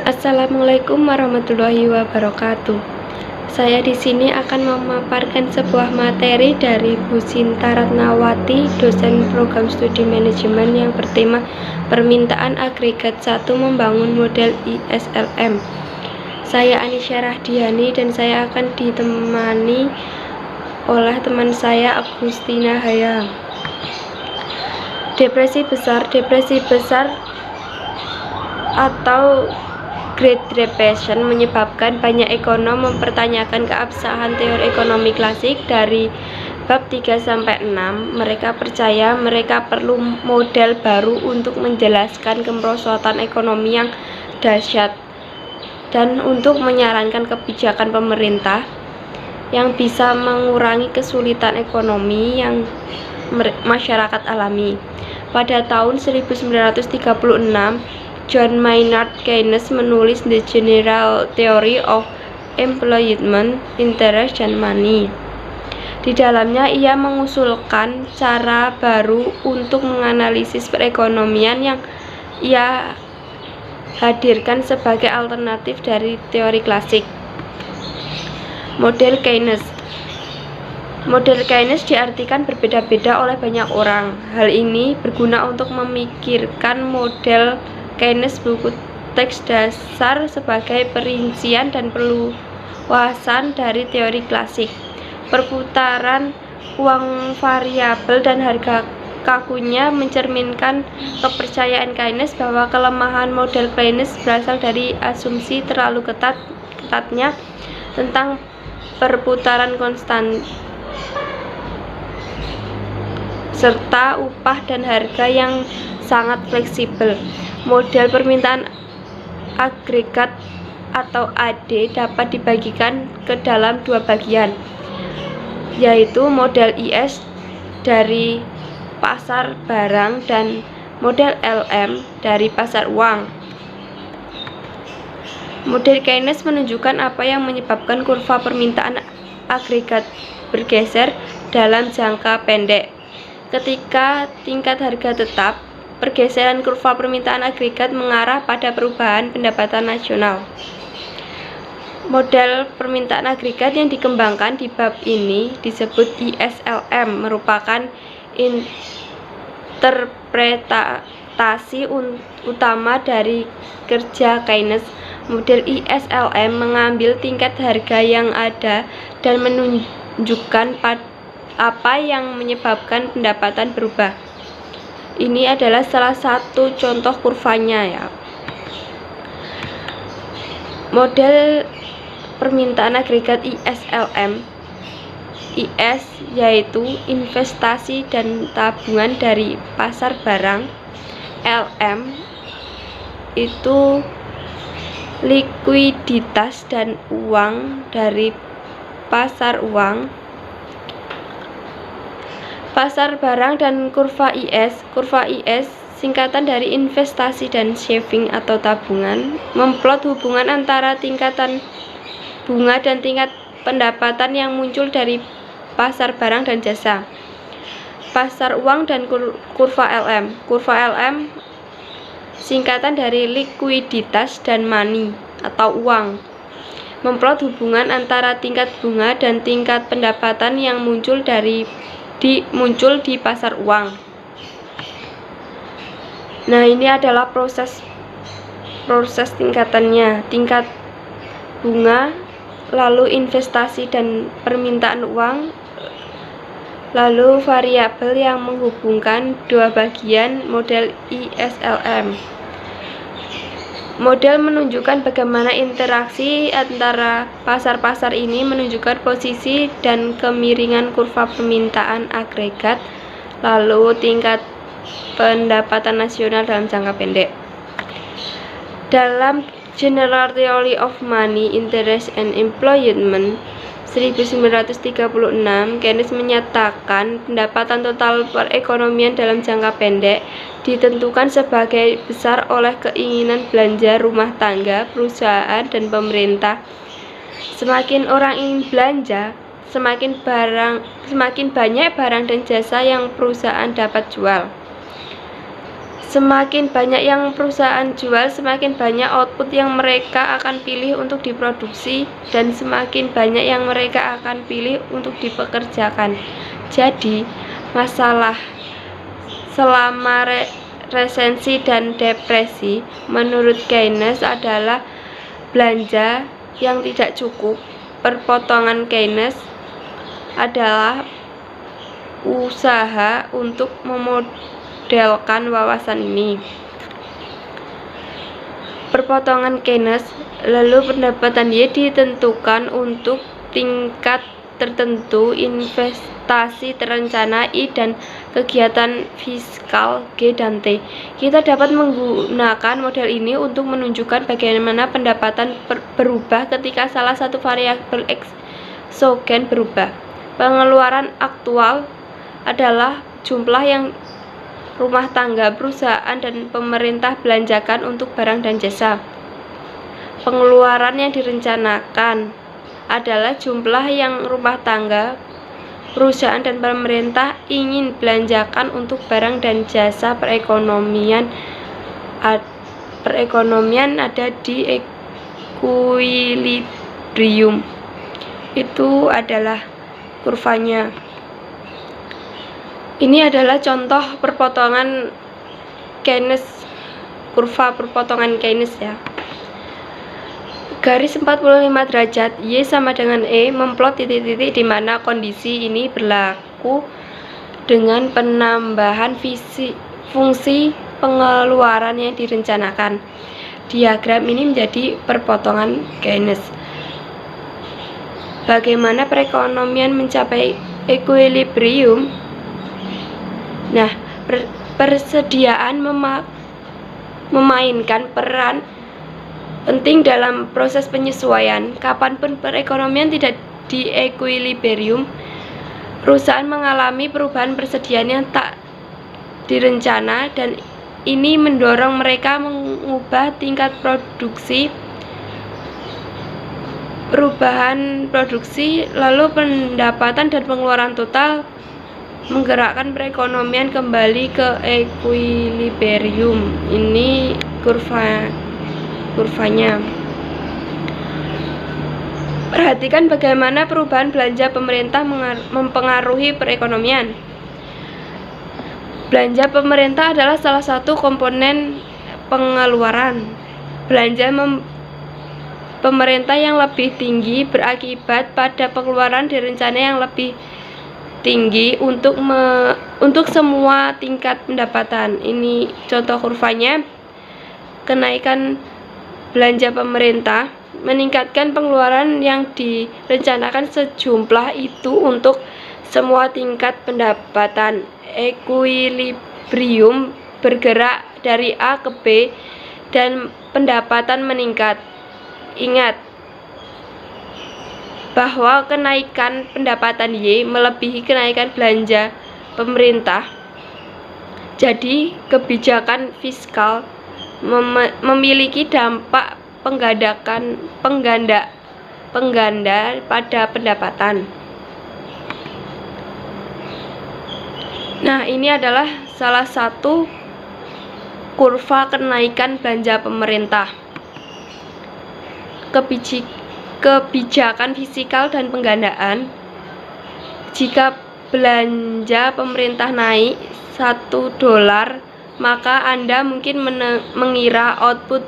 Assalamualaikum warahmatullahi wabarakatuh. Saya di sini akan memaparkan sebuah materi dari Bu Sinta Ratnawati, dosen program studi manajemen yang bertema permintaan agregat 1 membangun model ISLM. Saya Anisya Rahdiani dan saya akan ditemani oleh teman saya Agustina Hayam. Depresi besar atau Great Depression menyebabkan banyak ekonom mempertanyakan keabsahan teori ekonomi klasik. Dari bab 3-6, mereka percaya mereka perlu model baru untuk menjelaskan kemerosotan ekonomi yang dahsyat dan untuk menyarankan kebijakan pemerintah yang bisa mengurangi kesulitan ekonomi yang masyarakat alami. Pada tahun 1936, John Maynard Keynes menulis The General Theory of Employment, Interest, and Money. Di dalamnya ia mengusulkan cara baru untuk menganalisis perekonomian yang ia hadirkan sebagai alternatif dari teori klasik. Model Keynes. Model Keynes diartikan berbeda-beda oleh banyak orang. Hal ini berguna untuk memikirkan model Keynes buku teks dasar sebagai perincian dan perluasan dari teori klasik. Perputaran uang variabel dan harga kakunya mencerminkan kepercayaan Keynes bahwa kelemahan model Keynes berasal dari asumsi terlalu ketatnya tentang perputaran konstan serta upah dan harga yang sangat fleksibel. Model permintaan agregat atau AD dapat dibagikan ke dalam dua bagian, yaitu model IS dari pasar barang dan model LM dari pasar uang. Model Keynes menunjukkan apa yang menyebabkan kurva permintaan agregat bergeser dalam jangka pendek. Ketika tingkat harga tetap, pergeseran kurva permintaan agregat mengarah pada perubahan pendapatan nasional. Model permintaan agregat yang dikembangkan di bab ini disebut ISLM, merupakan interpretasi utama dari kerja Keynes. Model ISLM mengambil tingkat harga yang ada dan menunjukkan apa yang menyebabkan pendapatan berubah. Ini adalah salah satu contoh kurvanya ya. Model permintaan agregat ISLM. IS yaitu investasi dan tabungan dari pasar barang. LM itu likuiditas dan uang dari pasar uang. Pasar barang dan kurva IS. Kurva IS singkatan dari investasi dan saving atau tabungan, memplot hubungan antara tingkatan bunga dan tingkat pendapatan yang muncul dari pasar barang dan jasa. Pasar uang dan kurva LM. Kurva LM singkatan dari likuiditas dan money atau uang, memplot hubungan antara tingkat bunga dan tingkat pendapatan yang muncul di pasar uang. Nah, ini adalah proses tingkatannya. Tingkat bunga, lalu investasi dan permintaan uang, lalu variabel yang menghubungkan dua bagian model ISLM. Model menunjukkan bagaimana interaksi antara pasar-pasar ini menunjukkan posisi dan kemiringan kurva permintaan agregat, lalu tingkat pendapatan nasional dalam jangka pendek. Dalam General Theory of Money, Interest, and Employment 1936, Keynes menyatakan pendapatan total perekonomian dalam jangka pendek ditentukan sebagai besar oleh keinginan belanja rumah tangga, perusahaan, dan pemerintah. Semakin orang ingin belanja, semakin banyak barang dan jasa yang perusahaan dapat jual. Semakin banyak yang perusahaan jual, semakin banyak output yang mereka akan pilih untuk diproduksi, dan semakin banyak yang mereka akan pilih untuk dipekerjakan. Jadi, masalah selama resesi dan depresi menurut Keynes adalah belanja yang tidak cukup. Perpotongan Keynes adalah usaha untuk memodelkan wawasan ini. Perpotongan Keynes, lalu pendapatan Y ditentukan untuk tingkat tertentu, investasi terencana I, dan kegiatan fiskal G dan T. Kita dapat menggunakan model ini untuk menunjukkan bagaimana pendapatan berubah ketika salah satu variabel eksogen berubah. Pengeluaran aktual adalah jumlah yang rumah tangga, perusahaan, dan pemerintah belanjakan untuk barang dan jasa. Pengeluaran yang direncanakan adalah jumlah yang rumah tangga, perusahaan, dan pemerintah ingin belanjakan untuk barang dan jasa. Perekonomian ada di equilibrium. Itu adalah kurvanya. Ini adalah contoh perpotongan Keynes, kurva perpotongan Keynes ya. Garis 45 derajat, Y sama dengan E, memplot titik-titik di mana kondisi ini berlaku dengan penambahan fungsi pengeluaran yang direncanakan. Diagram ini menjadi perpotongan Keynes. Bagaimana perekonomian mencapai equilibrium? Nah, persediaan memainkan peran penting dalam proses penyesuaian. Kapanpun perekonomian tidak di equilibrium, perusahaan mengalami perubahan persediaan yang tak direncana, dan ini mendorong mereka mengubah tingkat produksi. Perubahan produksi, lalu pendapatan dan pengeluaran total menggerakkan perekonomian kembali ke equilibrium. Ini kurvanya. Perhatikan bagaimana perubahan belanja pemerintah mempengaruhi perekonomian. Belanja pemerintah adalah salah satu komponen pengeluaran. Belanja pemerintah yang lebih tinggi berakibat pada pengeluaran direncana yang lebih tinggi untuk semua tingkat pendapatan. Ini contoh kurvanya. Kenaikan belanja pemerintah meningkatkan pengeluaran yang direncanakan sejumlah itu untuk semua tingkat pendapatan. Equilibrium bergerak dari A ke B dan pendapatan meningkat. Ingat bahwa kenaikan pendapatan Y melebihi kenaikan belanja pemerintah. Jadi, kebijakan fiskal memiliki dampak pengganda pada pendapatan. Nah, ini adalah salah satu kurva kenaikan belanja pemerintah. Kebijakan fiskal dan penggandaan. Jika belanja pemerintah naik $1, maka Anda mungkin mengira output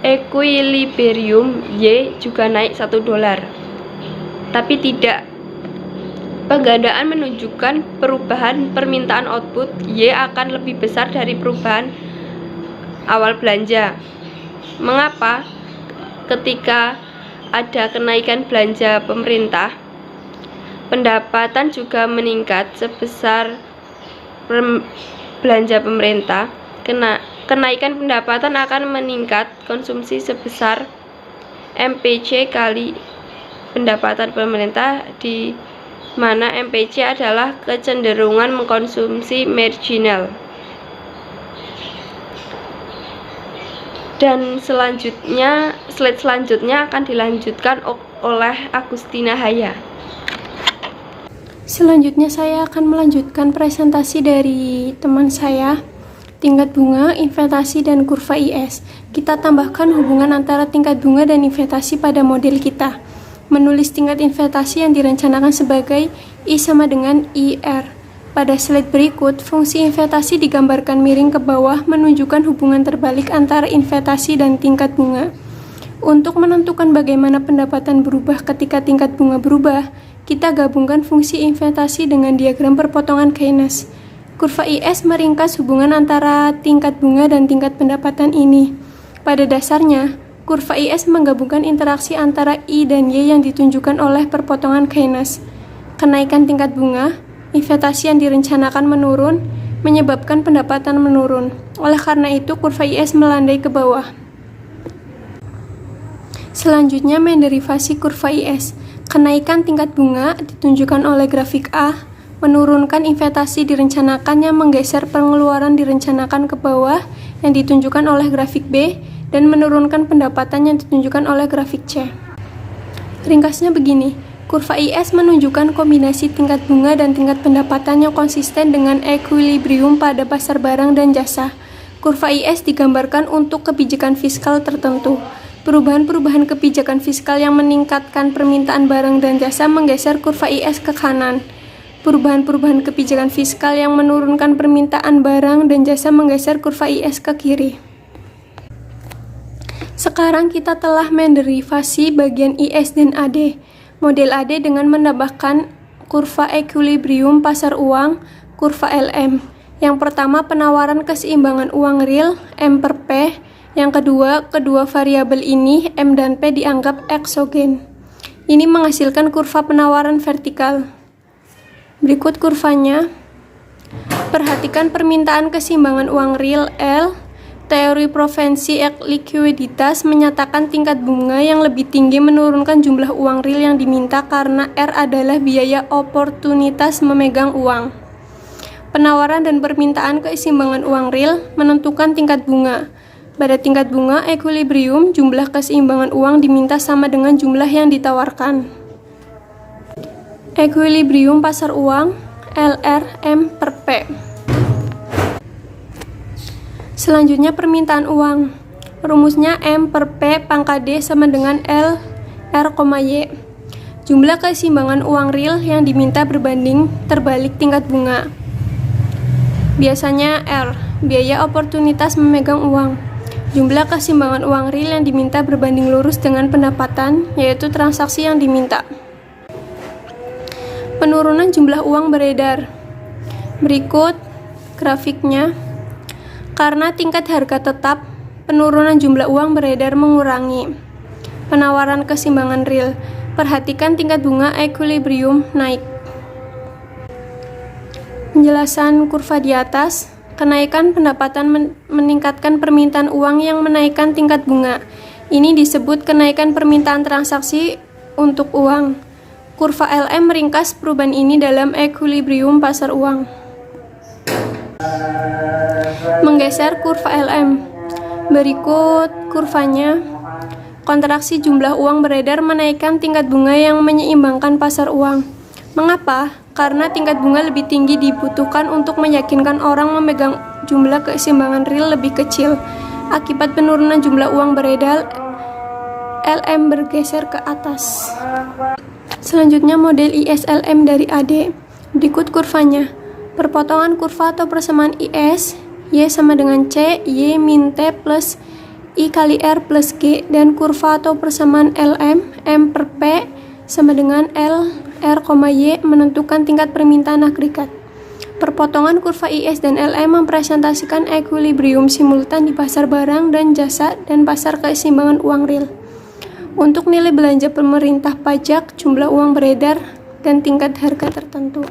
equilibrium Y juga naik $1. Tapi tidak. Penggandaan menunjukkan perubahan permintaan output Y akan lebih besar dari perubahan awal belanja. Mengapa? Ketika ada kenaikan belanja pemerintah, pendapatan juga meningkat sebesar belanja pemerintah. Kenaikan pendapatan akan meningkat konsumsi sebesar MPC kali pendapatan pemerintah, di mana MPC adalah kecenderungan mengkonsumsi marginal. Dan slide selanjutnya akan dilanjutkan oleh Agustina Haya. Selanjutnya saya akan melanjutkan presentasi dari teman saya. tingkat bunga, investasi, dan kurva IS. Kita tambahkan hubungan antara tingkat bunga dan investasi pada model kita. Menulis tingkat investasi yang direncanakan sebagai I sama dengan IR. Pada slide berikut, fungsi investasi digambarkan miring ke bawah menunjukkan hubungan terbalik antara investasi dan tingkat bunga. Untuk menentukan bagaimana pendapatan berubah ketika tingkat bunga berubah, kita gabungkan fungsi investasi dengan diagram perpotongan Keynes. Kurva IS meringkas hubungan antara tingkat bunga dan tingkat pendapatan ini. Pada dasarnya, kurva IS menggabungkan interaksi antara I dan Y yang ditunjukkan oleh perpotongan Keynes. Kenaikan tingkat bunga, investasi yang direncanakan menurun, menyebabkan pendapatan menurun. Oleh karena itu, kurva IS melandai ke bawah. Selanjutnya, menderivasi kurva IS. Kenaikan tingkat bunga ditunjukkan oleh grafik A, menurunkan investasi direncanakan yang menggeser pengeluaran direncanakan ke bawah yang ditunjukkan oleh grafik B, dan menurunkan pendapatan yang ditunjukkan oleh grafik C. Ringkasnya begini, kurva IS menunjukkan kombinasi tingkat bunga dan tingkat pendapatan yang konsisten dengan equilibrium pada pasar barang dan jasa. Kurva IS digambarkan untuk kebijakan fiskal tertentu. Perubahan-perubahan kebijakan fiskal yang meningkatkan permintaan barang dan jasa menggeser kurva IS ke kanan. Perubahan-perubahan kebijakan fiskal yang menurunkan permintaan barang dan jasa menggeser kurva IS ke kiri. Sekarang kita telah menderivasi bagian IS dan AD. Model AD dengan menambahkan kurva equilibrium pasar uang, kurva LM. Yang pertama, penawaran keseimbangan uang real, M per P. Yang kedua variabel ini, M dan P, dianggap eksogen. Ini menghasilkan kurva penawaran vertikal. Berikut kurvanya. Perhatikan permintaan keseimbangan uang real L. Teori provinsi likuiditas menyatakan tingkat bunga yang lebih tinggi menurunkan jumlah uang real yang diminta karena R adalah biaya oportunitas memegang uang. Penawaran dan permintaan keseimbangan uang real menentukan tingkat bunga. Pada tingkat bunga equilibrium, jumlah keseimbangan uang diminta sama dengan jumlah yang ditawarkan. Equilibrium pasar uang, LR M per P. Selanjutnya permintaan uang. Rumusnya M per P pangkat D sama dengan L R, Y. Jumlah keseimbangan uang real yang diminta berbanding terbalik tingkat bunga. Biasanya R, biaya oportunitas memegang uang. Jumlah keseimbangan uang real yang diminta berbanding lurus dengan pendapatan, yaitu transaksi yang diminta. Penurunan jumlah uang beredar. Berikut grafiknya. Karena tingkat harga tetap, penurunan jumlah uang beredar mengurangi. Penawaran keseimbangan real. Perhatikan tingkat bunga equilibrium naik. Penjelasan kurva di atas. Kenaikan pendapatan meningkatkan permintaan uang yang menaikkan tingkat bunga. Ini disebut kenaikan permintaan transaksi untuk uang. Kurva LM meringkas perubahan ini dalam equilibrium pasar uang. Menggeser kurva LM. Berikut kurvanya. Kontraksi jumlah uang beredar menaikkan tingkat bunga yang menyeimbangkan pasar uang. Mengapa? Karena tingkat bunga lebih tinggi dibutuhkan untuk meyakinkan orang memegang jumlah keseimbangan real lebih kecil. Akibat penurunan jumlah uang beredar, LM bergeser ke atas. Selanjutnya model ISLM dari AD. Berikut kurvanya. Perpotongan kurva atau persamaan IS, Y sama dengan C, Y min T plus I kali R plus G, dan kurva atau persamaan LM, M per P sama dengan L R, Y menentukan tingkat permintaan agregat. Perpotongan kurva IS dan LM mempresentasikan equilibrium simultan di pasar barang dan jasa dan pasar keseimbangan uang real. Untuk nilai belanja pemerintah pajak, jumlah uang beredar, dan tingkat harga tertentu.